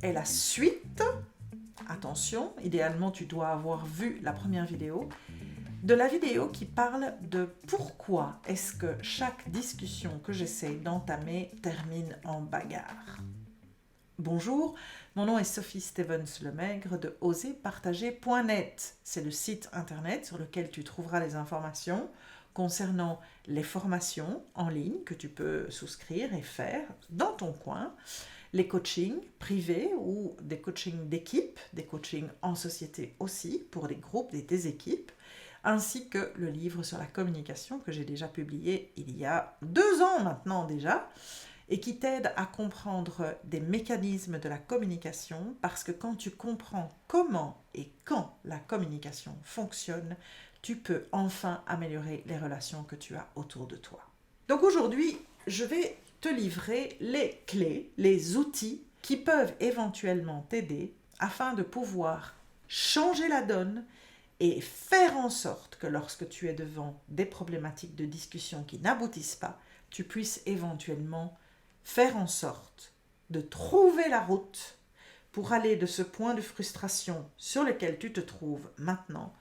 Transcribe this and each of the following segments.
est la suite, attention, idéalement tu dois avoir vu la première vidéo, de la vidéo qui parle de pourquoi est-ce que chaque discussion que j'essaie d'entamer termine en bagarre. Bonjour, mon nom est Sophie Stevens-Lemaigre de oserpartager.net. C'est le site internet sur lequel tu trouveras les informations concernant les formations en ligne que tu peux souscrire et faire dans ton coin, les coachings privés ou des coachings d'équipe, des coachings en société aussi pour des groupes et des équipes, ainsi que le livre sur la communication que j'ai déjà publié il y a 2 ans maintenant déjà, et qui t'aide à comprendre des mécanismes de la communication, parce que quand tu comprends comment et quand la communication fonctionne, tu peux enfin améliorer les relations que tu as autour de toi. Donc aujourd'hui, je vais te livrer les clés, les outils qui peuvent éventuellement t'aider afin de pouvoir changer la donne et faire en sorte que lorsque tu es devant des problématiques de discussion qui n'aboutissent pas, tu puisses éventuellement faire en sorte de trouver la route pour aller de ce point de frustration sur lequel tu te trouves maintenant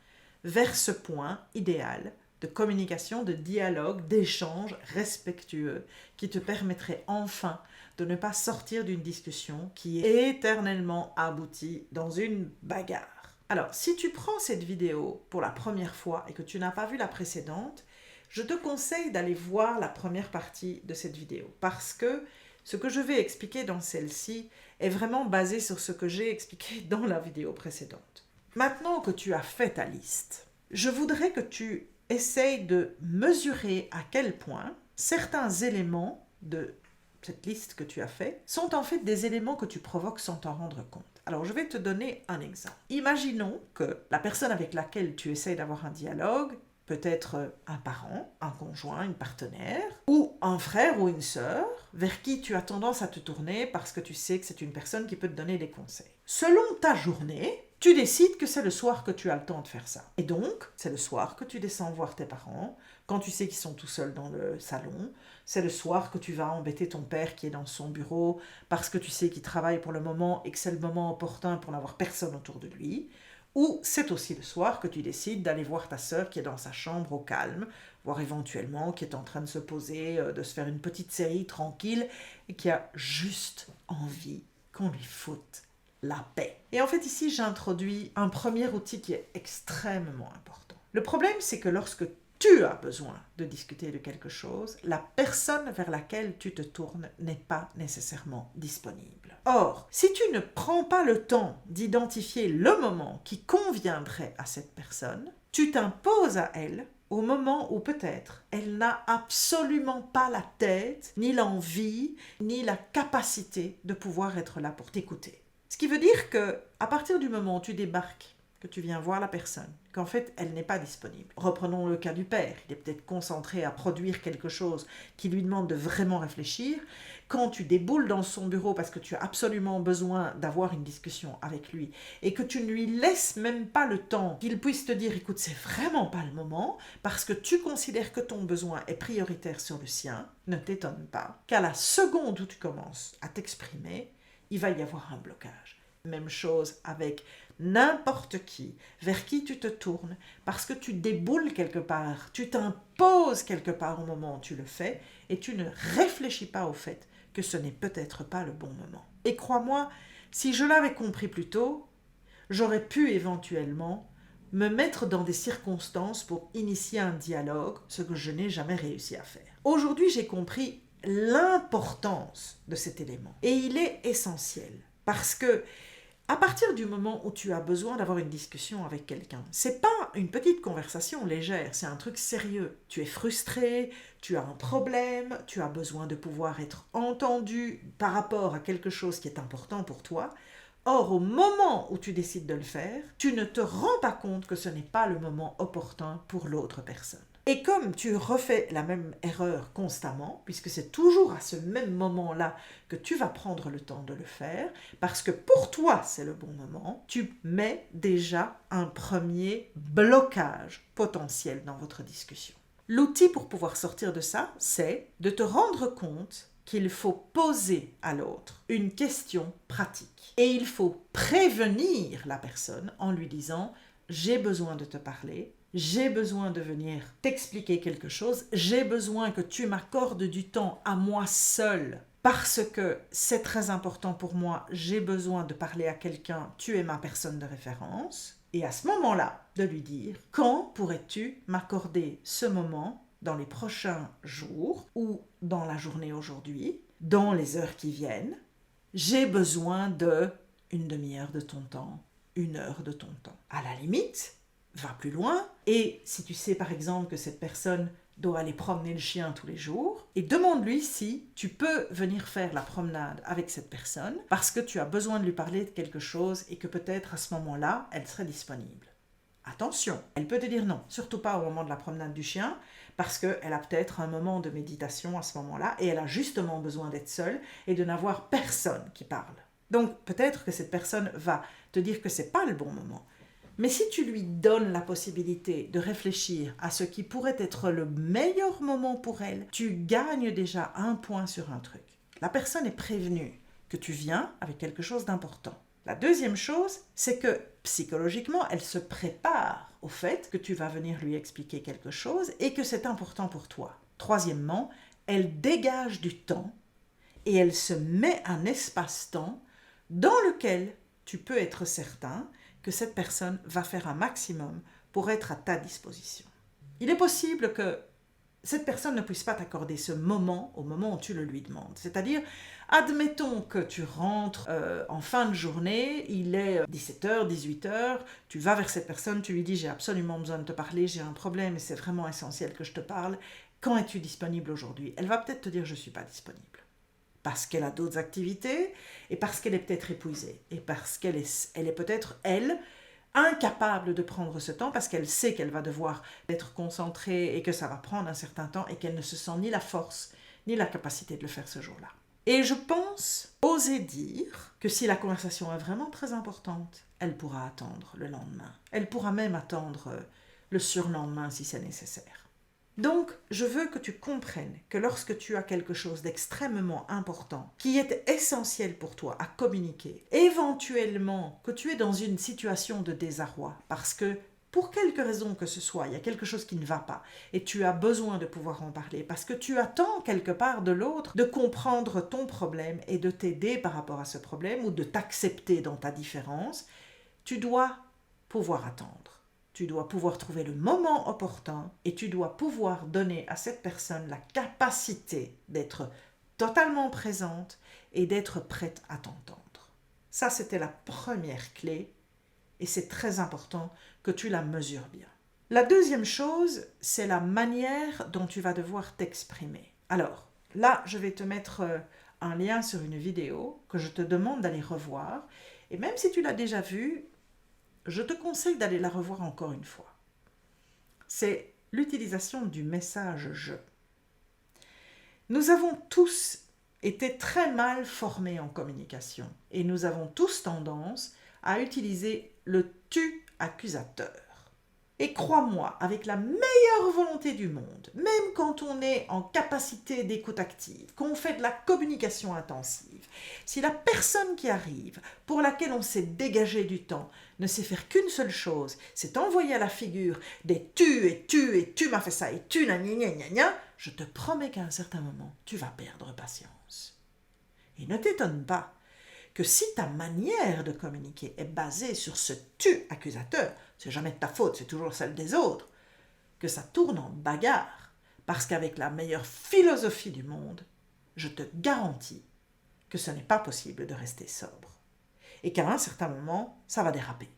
vers ce point idéal de communication, de dialogue, d'échange respectueux qui te permettrait enfin de ne pas sortir d'une discussion qui est éternellement aboutie dans une bagarre. Alors, si tu prends cette vidéo pour la première fois et que tu n'as pas vu la précédente, je te conseille d'aller voir la première partie de cette vidéo parce que ce que je vais expliquer dans celle-ci est vraiment basé sur ce que j'ai expliqué dans la vidéo précédente. Maintenant que tu as fait ta liste, je voudrais que tu essayes de mesurer à quel point certains éléments de cette liste que tu as fait sont en fait des éléments que tu provoques sans t'en rendre compte. Alors, je vais te donner un exemple. Imaginons que la personne avec laquelle tu essayes d'avoir un dialogue peut être un parent, un conjoint, une partenaire, ou un frère ou une sœur vers qui tu as tendance à te tourner parce que tu sais que c'est une personne qui peut te donner des conseils. Selon ta journée, tu décides que c'est le soir que tu as le temps de faire ça. Et donc, c'est le soir que tu descends voir tes parents, quand tu sais qu'ils sont tout seuls dans le salon. C'est le soir que tu vas embêter ton père qui est dans son bureau parce que tu sais qu'il travaille pour le moment et que c'est le moment opportun pour n'avoir personne autour de lui. Ou c'est aussi le soir que tu décides d'aller voir ta sœur qui est dans sa chambre au calme, voire éventuellement qui est en train de se poser, de se faire une petite série tranquille et qui a juste envie qu'on lui foute la paix. Et en fait ici j'introduis un premier outil qui est extrêmement important. Le problème c'est que lorsque tu as besoin de discuter de quelque chose, la personne vers laquelle tu te tournes n'est pas nécessairement disponible. Or, si tu ne prends pas le temps d'identifier le moment qui conviendrait à cette personne, tu t'imposes à elle au moment où peut-être elle n'a absolument pas la tête, ni l'envie, ni la capacité de pouvoir être là pour t'écouter. Ce qui veut dire que, à partir du moment où tu débarques, que tu viens voir la personne, qu'en fait, elle n'est pas disponible. Reprenons le cas du père. Il est peut-être concentré à produire quelque chose qui lui demande de vraiment réfléchir. Quand tu déboules dans son bureau parce que tu as absolument besoin d'avoir une discussion avec lui et que tu ne lui laisses même pas le temps qu'il puisse te dire « Écoute, c'est vraiment pas le moment » parce que tu considères que ton besoin est prioritaire sur le sien, ne t'étonne pas qu'à la seconde où tu commences à t'exprimer, il va y avoir un blocage. Même chose avec n'importe qui, vers qui tu te tournes, parce que tu déboules quelque part, tu t'imposes quelque part au moment où tu le fais, et tu ne réfléchis pas au fait que ce n'est peut-être pas le bon moment. Et crois-moi, si je l'avais compris plus tôt, j'aurais pu éventuellement me mettre dans des circonstances pour initier un dialogue, ce que je n'ai jamais réussi à faire. Aujourd'hui, j'ai compris l'importance de cet élément, et il est essentiel, parce que à partir du moment où tu as besoin d'avoir une discussion avec quelqu'un, c'est pas une petite conversation légère, c'est un truc sérieux. Tu es frustré, tu as un problème, tu as besoin de pouvoir être entendu par rapport à quelque chose qui est important pour toi. Or, au moment où tu décides de le faire, tu ne te rends pas compte que ce n'est pas le moment opportun pour l'autre personne. Et comme tu refais la même erreur constamment, puisque c'est toujours à ce même moment-là que tu vas prendre le temps de le faire, parce que pour toi c'est le bon moment, tu mets déjà un premier blocage potentiel dans votre discussion. L'outil pour pouvoir sortir de ça, c'est de te rendre compte qu'il faut poser à l'autre une question pratique. Et il faut prévenir la personne en lui disant « j'ai besoin de te parler ». J'ai besoin de venir t'expliquer quelque chose, j'ai besoin que tu m'accordes du temps à moi seule parce que c'est très important pour moi, j'ai besoin de parler à quelqu'un, tu es ma personne de référence. Et à ce moment-là, de lui dire, quand pourrais-tu m'accorder ce moment dans les prochains jours ou dans la journée aujourd'hui, dans les heures qui viennent, j'ai besoin de une demi-heure de ton temps, 1 heure de ton temps. À la limite, va plus loin et si tu sais par exemple que cette personne doit aller promener le chien tous les jours et demande-lui si tu peux venir faire la promenade avec cette personne parce que tu as besoin de lui parler de quelque chose et que peut-être à ce moment-là, elle serait disponible. Attention, elle peut te dire non, surtout pas au moment de la promenade du chien parce qu'elle a peut-être un moment de méditation à ce moment-là et elle a justement besoin d'être seule et de n'avoir personne qui parle. Donc peut-être que cette personne va te dire que c'est pas le bon moment. Mais si tu lui donnes la possibilité de réfléchir à ce qui pourrait être le meilleur moment pour elle, tu gagnes déjà 1 point sur un truc. La personne est prévenue que tu viens avec quelque chose d'important. La deuxième chose, c'est que psychologiquement, elle se prépare au fait que tu vas venir lui expliquer quelque chose et que c'est important pour toi. Troisièmement, elle dégage du temps et elle se met un espace-temps dans lequel tu peux être certain que cette personne va faire un maximum pour être à ta disposition. Il est possible que cette personne ne puisse pas t'accorder ce moment au moment où tu le lui demandes. C'est-à-dire, admettons que tu rentres en fin de journée, il est 17h, 18h, tu vas vers cette personne, tu lui dis « j'ai absolument besoin de te parler, j'ai un problème et c'est vraiment essentiel que je te parle. Quand es-tu disponible aujourd'hui ?» Elle va peut-être te dire « je ne suis pas disponible ». Parce qu'elle a d'autres activités et parce qu'elle est peut-être épuisée et parce qu'elle est peut-être, elle, incapable de prendre ce temps parce qu'elle sait qu'elle va devoir être concentrée et que ça va prendre un certain temps et qu'elle ne se sent ni la force ni la capacité de le faire ce jour-là. Et je pense oser dire que si la conversation est vraiment très importante, elle pourra attendre le lendemain. Elle pourra même attendre le surlendemain si c'est nécessaire. Donc, je veux que tu comprennes que lorsque tu as quelque chose d'extrêmement important, qui est essentiel pour toi à communiquer, éventuellement que tu es dans une situation de désarroi, parce que pour quelque raison que ce soit, il y a quelque chose qui ne va pas, et tu as besoin de pouvoir en parler, parce que tu attends quelque part de l'autre de comprendre ton problème et de t'aider par rapport à ce problème, ou de t'accepter dans ta différence, tu dois pouvoir attendre. Tu dois pouvoir trouver le moment opportun et tu dois pouvoir donner à cette personne la capacité d'être totalement présente et d'être prête à t'entendre. Ça, c'était la première clé et c'est très important que tu la mesures bien. La deuxième chose, c'est la manière dont tu vas devoir t'exprimer. Alors, là, je vais te mettre un lien sur une vidéo que je te demande d'aller revoir et même si tu l'as déjà vue, je te conseille d'aller la revoir encore une fois. C'est l'utilisation du message « je ». Nous avons tous été très mal formés en communication et nous avons tous tendance à utiliser le « tu » accusateur. Et crois-moi, avec la meilleure volonté du monde, même quand on est en capacité d'écoute active, qu'on fait de la communication intensive, si la personne qui arrive, pour laquelle on s'est dégagé du temps, ne sait faire qu'une seule chose, c'est envoyer à la figure des tu et tu m'as fait ça et tu gna gna gna gna, je te promets qu'à un certain moment, tu vas perdre patience. Et ne t'étonne pas que si ta manière de communiquer est basée sur ce tu accusateur, c'est jamais de ta faute, c'est toujours celle des autres, que ça tourne en bagarre, parce qu'avec la meilleure philosophie du monde, je te garantis que ce n'est pas possible de rester sobre. Et qu'à un certain moment, ça va déraper.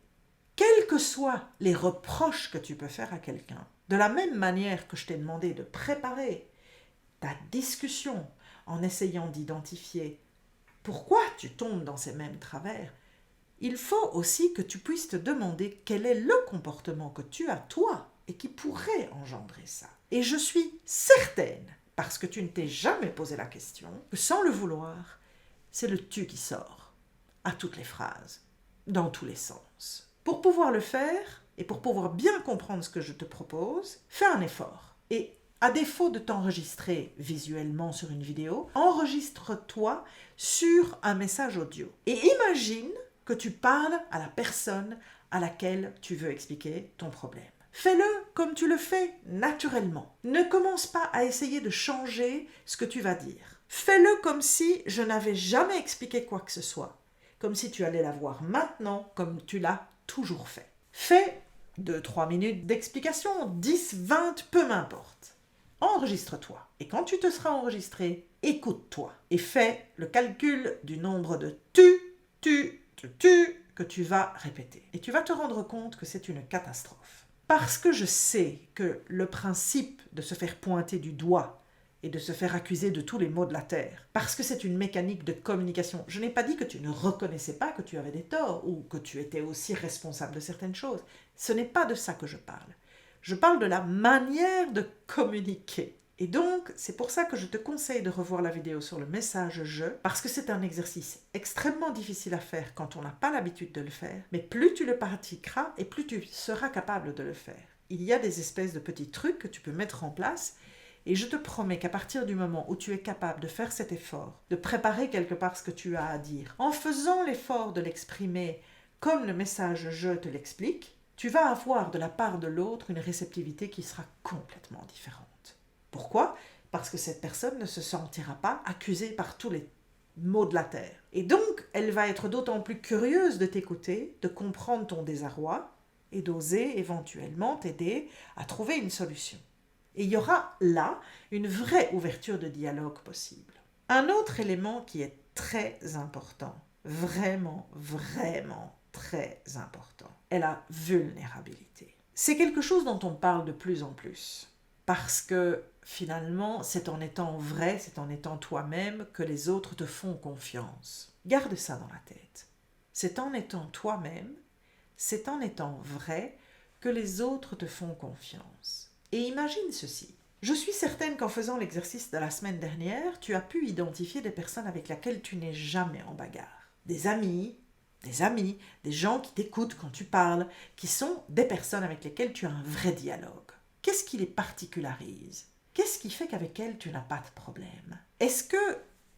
Quels que soient les reproches que tu peux faire à quelqu'un, de la même manière que je t'ai demandé de préparer ta discussion en essayant d'identifier pourquoi tu tombes dans ces mêmes travers, il faut aussi que tu puisses te demander quel est le comportement que tu as toi et qui pourrait engendrer ça. Et je suis certaine, parce que tu ne t'es jamais posé la question, que sans le vouloir, c'est le tu qui sort à toutes les phrases, dans tous les sens. Pour pouvoir le faire et pour pouvoir bien comprendre ce que je te propose, fais un effort et À défaut de t'enregistrer visuellement sur une vidéo, enregistre-toi sur un message audio. Et imagine que tu parles à la personne à laquelle tu veux expliquer ton problème. Fais-le comme tu le fais naturellement. Ne commence pas à essayer de changer ce que tu vas dire. Fais-le comme si je n'avais jamais expliqué quoi que ce soit. Comme si tu allais la voir maintenant, comme tu l'as toujours fait. Fais 2-3 minutes d'explication, 10, 20, peu m'importe. Enregistre-toi. Et quand tu te seras enregistré, écoute-toi. Et fais le calcul du nombre de tu que tu vas répéter. Et tu vas te rendre compte que c'est une catastrophe. Parce que je sais que le principe de se faire pointer du doigt et de se faire accuser de tous les maux de la terre, parce que c'est une mécanique de communication. Je n'ai pas dit que tu ne reconnaissais pas que tu avais des torts ou que tu étais aussi responsable de certaines choses. Ce n'est pas de ça que je parle. Je parle de la manière de communiquer. Et donc, c'est pour ça que je te conseille de revoir la vidéo sur le message « je », parce que c'est un exercice extrêmement difficile à faire quand on n'a pas l'habitude de le faire, mais plus tu le pratiqueras et plus tu seras capable de le faire. Il y a des espèces de petits trucs que tu peux mettre en place et je te promets qu'à partir du moment où tu es capable de faire cet effort, de préparer quelque part ce que tu as à dire, en faisant l'effort de l'exprimer comme le message « je » te l'explique, tu vas avoir de la part de l'autre une réceptivité qui sera complètement différente. Pourquoi ? Parce que cette personne ne se sentira pas accusée par tous les maux de la terre. Et donc, elle va être d'autant plus curieuse de t'écouter, de comprendre ton désarroi et d'oser éventuellement t'aider à trouver une solution. Et il y aura là une vraie ouverture de dialogue possible. Un autre élément qui est très important, vraiment très important, est la vulnérabilité. C'est quelque chose dont on parle de plus en plus. Parce que finalement, c'est en étant vrai, c'est en étant toi-même que les autres te font confiance. Garde ça dans la tête. C'est en étant toi-même, c'est en étant vrai que les autres te font confiance. Et imagine ceci. Je suis certaine qu'en faisant l'exercice de la semaine dernière, tu as pu identifier des personnes avec lesquelles tu n'es jamais en bagarre. Des amis, des gens qui t'écoutent quand tu parles, qui sont des personnes avec lesquelles tu as un vrai dialogue. Qu'est-ce qui les particularise ? Qu'est-ce qui fait qu'avec elles, tu n'as pas de problème ? Est-ce que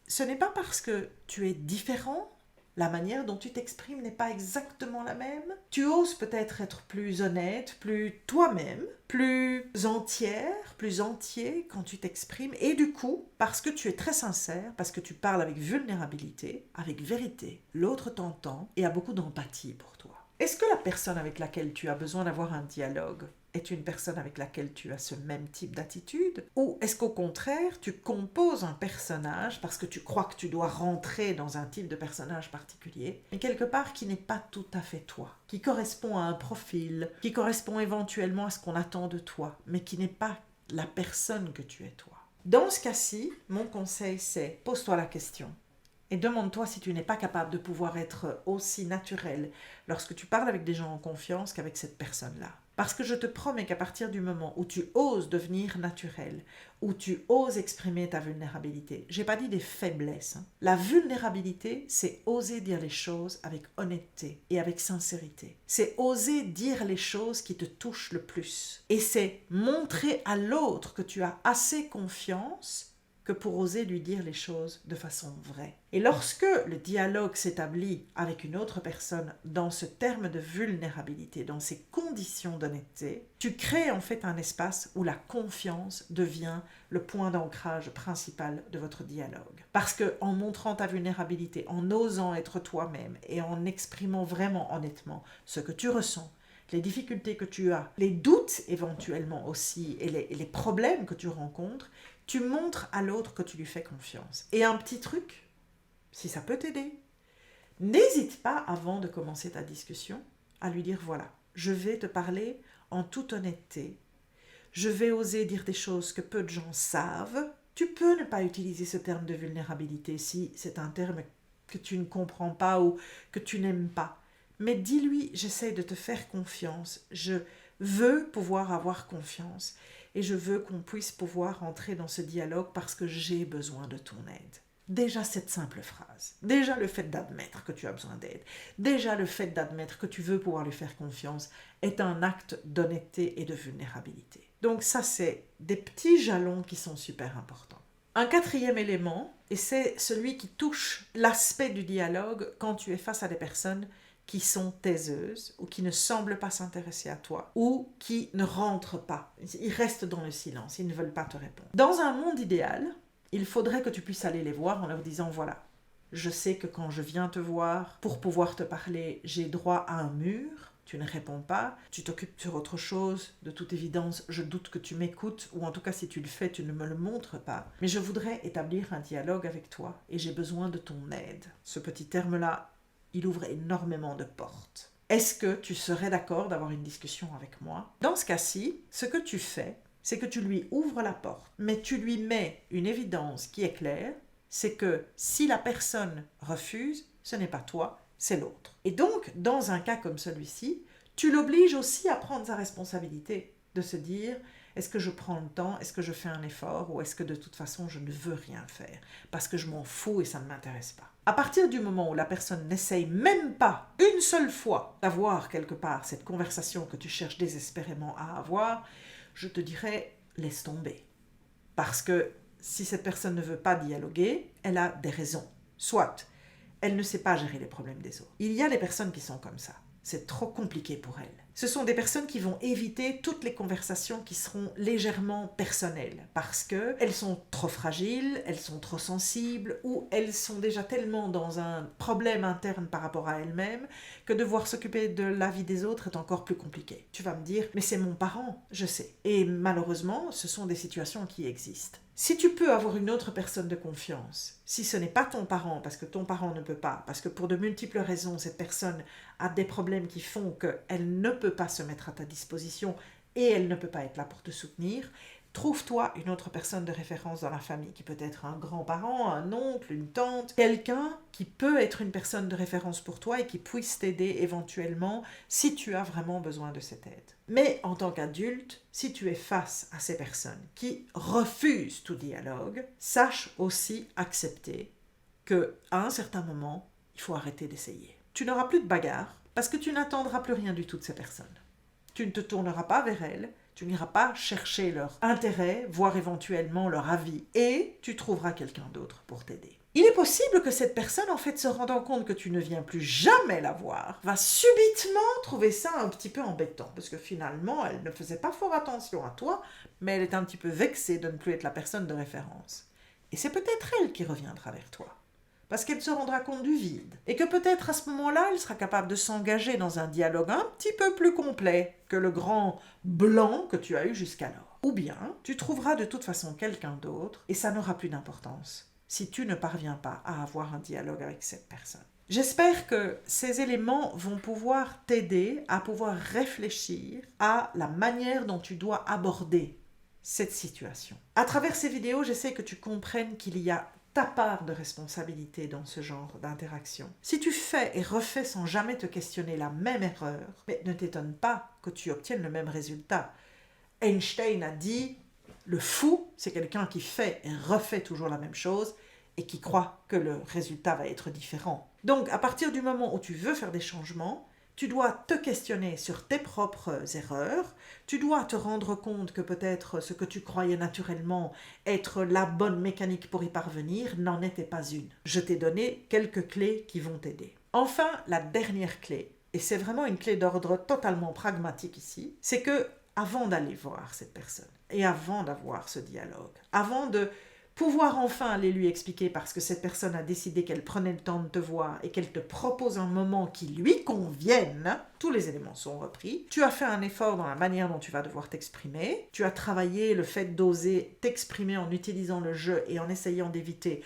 ce n'est pas parce que tu es différent ? La manière dont tu t'exprimes n'est pas exactement la même. Tu oses peut-être être plus honnête, plus toi-même, plus entière, plus entier quand tu t'exprimes. Et du coup, parce que tu es très sincère, parce que tu parles avec vulnérabilité, avec vérité, l'autre t'entend et a beaucoup d'empathie pour toi. Est-ce que la personne avec laquelle tu as besoin d'avoir un dialogue est une personne avec laquelle tu as ce même type d'attitude? Ou est-ce qu'au contraire, tu composes un personnage parce que tu crois que tu dois rentrer dans un type de personnage particulier, mais quelque part qui n'est pas tout à fait toi, qui correspond à un profil, qui correspond éventuellement à ce qu'on attend de toi, mais qui n'est pas la personne que tu es toi? Dans ce cas-ci, mon conseil c'est, pose-toi la question. Et demande-toi si tu n'es pas capable de pouvoir être aussi naturel lorsque tu parles avec des gens en confiance qu'avec cette personne-là. Parce que je te promets qu'à partir du moment où tu oses devenir naturel, où tu oses exprimer ta vulnérabilité, j'ai pas dit des faiblesses. La vulnérabilité, c'est oser dire les choses avec honnêteté et avec sincérité. C'est oser dire les choses qui te touchent le plus. Et c'est montrer à l'autre que tu as assez confiance que pour oser lui dire les choses de façon vraie. Et lorsque le dialogue s'établit avec une autre personne dans ce terme de vulnérabilité, dans ces conditions d'honnêteté, tu crées en fait un espace où la confiance devient le point d'ancrage principal de votre dialogue. Parce que en montrant ta vulnérabilité, en osant être toi-même et en exprimant vraiment honnêtement ce que tu ressens, les difficultés que tu as, les doutes éventuellement aussi et les problèmes que tu rencontres, tu montres à l'autre que tu lui fais confiance. Et un petit truc, si ça peut t'aider, n'hésite pas avant de commencer ta discussion à lui dire voilà, je vais te parler en toute honnêteté, je vais oser dire des choses que peu de gens savent. Tu peux ne pas utiliser ce terme de vulnérabilité si c'est un terme que tu ne comprends pas ou que tu n'aimes pas. Mais dis-lui, j'essaie de te faire confiance, je veux pouvoir avoir confiance et je veux qu'on puisse pouvoir entrer dans ce dialogue parce que j'ai besoin de ton aide. Déjà cette simple phrase, déjà le fait d'admettre que tu as besoin d'aide, déjà le fait d'admettre que tu veux pouvoir lui faire confiance est un acte d'honnêteté et de vulnérabilité. Donc ça, c'est des petits jalons qui sont super importants. Un quatrième élément, et c'est celui qui touche l'aspect du dialogue quand tu es face à des personnes qui sont taiseuses ou qui ne semblent pas s'intéresser à toi ou qui ne rentrent pas. Ils restent dans le silence, ils ne veulent pas te répondre. Dans un monde idéal, il faudrait que tu puisses aller les voir en leur disant voilà, je sais que quand je viens te voir, pour pouvoir te parler, j'ai droit à un mur, tu ne réponds pas, tu t'occupes sur autre chose, de toute évidence, je doute que tu m'écoutes, ou en tout cas si tu le fais, tu ne me le montres pas. Mais je voudrais établir un dialogue avec toi et j'ai besoin de ton aide. Ce petit terme-là, il ouvre énormément de portes. Est-ce que tu serais d'accord d'avoir une discussion avec moi? Dans ce cas-ci, ce que tu fais, c'est que tu lui ouvres la porte, mais tu lui mets une évidence qui est claire, c'est que si la personne refuse, ce n'est pas toi, c'est l'autre. Et donc, dans un cas comme celui-ci, tu l'obliges aussi à prendre sa responsabilité, de se dire, est-ce que je prends le temps, est-ce que je fais un effort, ou est-ce que de toute façon je ne veux rien faire, parce que je m'en fous et ça ne m'intéresse pas. À partir du moment où la personne n'essaye même pas une seule fois d'avoir quelque part cette conversation que tu cherches désespérément à avoir, je te dirais, laisse tomber. Parce que si cette personne ne veut pas dialoguer, elle a des raisons. Soit elle ne sait pas gérer les problèmes des autres. Il y a des personnes qui sont comme ça. C'est trop compliqué pour elles. Ce sont des personnes qui vont éviter toutes les conversations qui seront légèrement personnelles parce qu'elles sont trop fragiles, elles sont trop sensibles ou elles sont déjà tellement dans un problème interne par rapport à elles-mêmes que devoir s'occuper de la vie des autres est encore plus compliqué. Tu vas me dire, mais c'est mon parent, je sais. Et malheureusement, ce sont des situations qui existent. Si tu peux avoir une autre personne de confiance, si ce n'est pas ton parent, parce que ton parent ne peut pas, parce que pour de multiples raisons, cette personne a des problèmes qui font qu'elle ne peut pas se mettre à ta disposition et elle ne peut pas être là pour te soutenir, trouve-toi une autre personne de référence dans la famille, qui peut être un grand-parent, un oncle, une tante, quelqu'un qui peut être une personne de référence pour toi et qui puisse t'aider éventuellement si tu as vraiment besoin de cette aide. Mais en tant qu'adulte, si tu es face à ces personnes qui refusent tout dialogue, sache aussi accepter qu'à un certain moment, il faut arrêter d'essayer. Tu n'auras plus de bagarre parce que tu n'attendras plus rien du tout de ces personnes. Tu ne te tourneras pas vers elles, tu n'iras pas chercher leur intérêt, voire éventuellement leur avis, et tu trouveras quelqu'un d'autre pour t'aider. Il est possible que cette personne, en fait, se rendant compte que tu ne viens plus jamais la voir, va subitement trouver ça un petit peu embêtant, parce que finalement, elle ne faisait pas fort attention à toi, mais elle est un petit peu vexée de ne plus être la personne de référence. Et c'est peut-être elle qui reviendra vers toi, parce qu'elle se rendra compte du vide, et que peut-être à ce moment-là, elle sera capable de s'engager dans un dialogue un petit peu plus complet que le grand blanc que tu as eu jusqu'alors. Ou bien, tu trouveras de toute façon quelqu'un d'autre, et ça n'aura plus d'importance si tu ne parviens pas à avoir un dialogue avec cette personne. J'espère que ces éléments vont pouvoir t'aider à pouvoir réfléchir à la manière dont tu dois aborder cette situation. À travers ces vidéos, j'essaie que tu comprennes qu'il y a ta part de responsabilité dans ce genre d'interaction. Si tu fais et refais sans jamais te questionner la même erreur, mais ne t'étonne pas que tu obtiennes le même résultat. Einstein a dit « Le fou, c'est quelqu'un qui fait et refait toujours la même chose et qui croit que le résultat va être différent. » Donc, à partir du moment où tu veux faire des changements, tu dois te questionner sur tes propres erreurs, tu dois te rendre compte que peut-être ce que tu croyais naturellement être la bonne mécanique pour y parvenir n'en était pas une. Je t'ai donné quelques clés qui vont t'aider. Enfin, la dernière clé, et c'est vraiment une clé d'ordre totalement pragmatique ici, c'est que avant d'aller voir cette personne et avant d'avoir ce dialogue, avant de pouvoir enfin aller lui expliquer parce que cette personne a décidé qu'elle prenait le temps de te voir et qu'elle te propose un moment qui lui convienne, tous les éléments sont repris, tu as fait un effort dans la manière dont tu vas devoir t'exprimer, tu as travaillé le fait d'oser t'exprimer en utilisant le jeu et en essayant d'éviter,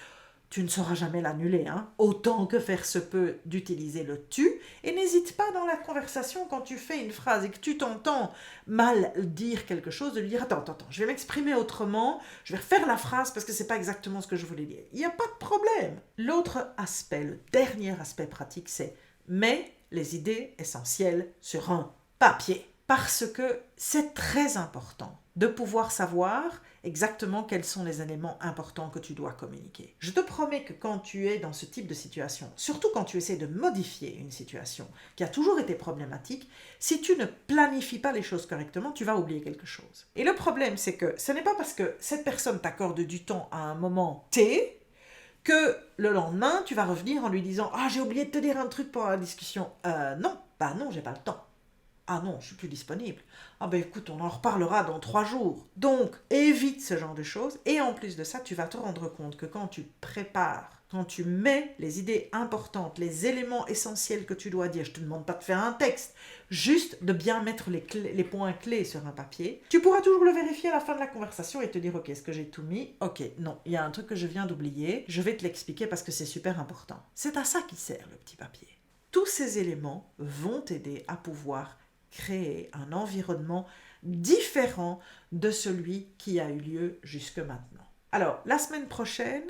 tu ne sauras jamais l'annuler, autant que faire se peut d'utiliser le tu, et n'hésite pas dans la conversation quand tu fais une phrase et que tu t'entends mal dire quelque chose, de lui dire attends, je vais m'exprimer autrement, je vais refaire la phrase parce que c'est pas exactement ce que je voulais dire. Il n'y a pas de problème. L'autre aspect, le dernier aspect pratique, c'est mets les idées essentielles sur un papier. Parce que c'est très important de pouvoir savoir exactement quels sont les éléments importants que tu dois communiquer. Je te promets que quand tu es dans ce type de situation, surtout quand tu essaies de modifier une situation qui a toujours été problématique, si tu ne planifies pas les choses correctement, tu vas oublier quelque chose. Et le problème, c'est que ce n'est pas parce que cette personne t'accorde du temps à un moment T que le lendemain, tu vas revenir en lui disant « Ah, j'ai oublié de te dire un truc pour la discussion. Non, bah non, j'ai pas le temps. Ah non, je suis plus disponible. Ah ben écoute, on en reparlera dans 3 jours. » Donc, évite ce genre de choses. Et en plus de ça, tu vas te rendre compte que quand tu prépares, quand tu mets les idées importantes, les éléments essentiels que tu dois dire, je ne te demande pas de faire un texte, juste de bien mettre les points clés sur un papier, tu pourras toujours le vérifier à la fin de la conversation et te dire « Ok, est-ce que j'ai tout mis? Ok, non, il y a un truc que je viens d'oublier, je vais te l'expliquer parce que c'est super important. » C'est à ça qu'il sert le petit papier. Tous ces éléments vont t'aider à pouvoir créer un environnement différent de celui qui a eu lieu jusque maintenant. Alors, la semaine prochaine,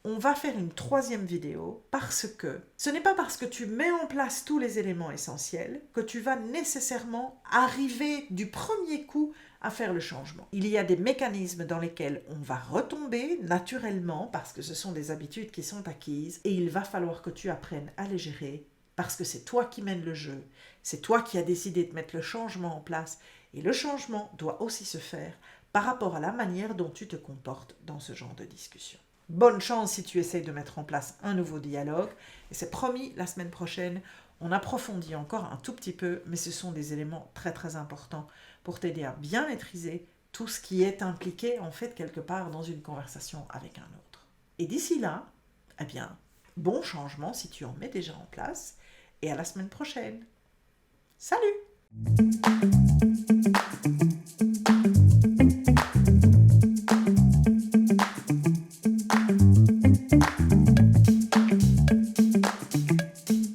on va faire une 3e vidéo parce que ce n'est pas parce que tu mets en place tous les éléments essentiels que tu vas nécessairement arriver du premier coup à faire le changement. Il y a des mécanismes dans lesquels on va retomber naturellement parce que ce sont des habitudes qui sont acquises et il va falloir que tu apprennes à les gérer parce que c'est toi qui mènes le jeu, c'est toi qui as décidé de mettre le changement en place et le changement doit aussi se faire par rapport à la manière dont tu te comportes dans ce genre de discussion. Bonne chance si tu essayes de mettre en place un nouveau dialogue. Et c'est promis, la semaine prochaine, on approfondit encore un tout petit peu, mais ce sont des éléments très très importants pour t'aider à bien maîtriser tout ce qui est impliqué en fait quelque part dans une conversation avec un autre. Et d'ici là, eh bien, bon changement si tu en mets déjà en place et à la semaine prochaine. Salut!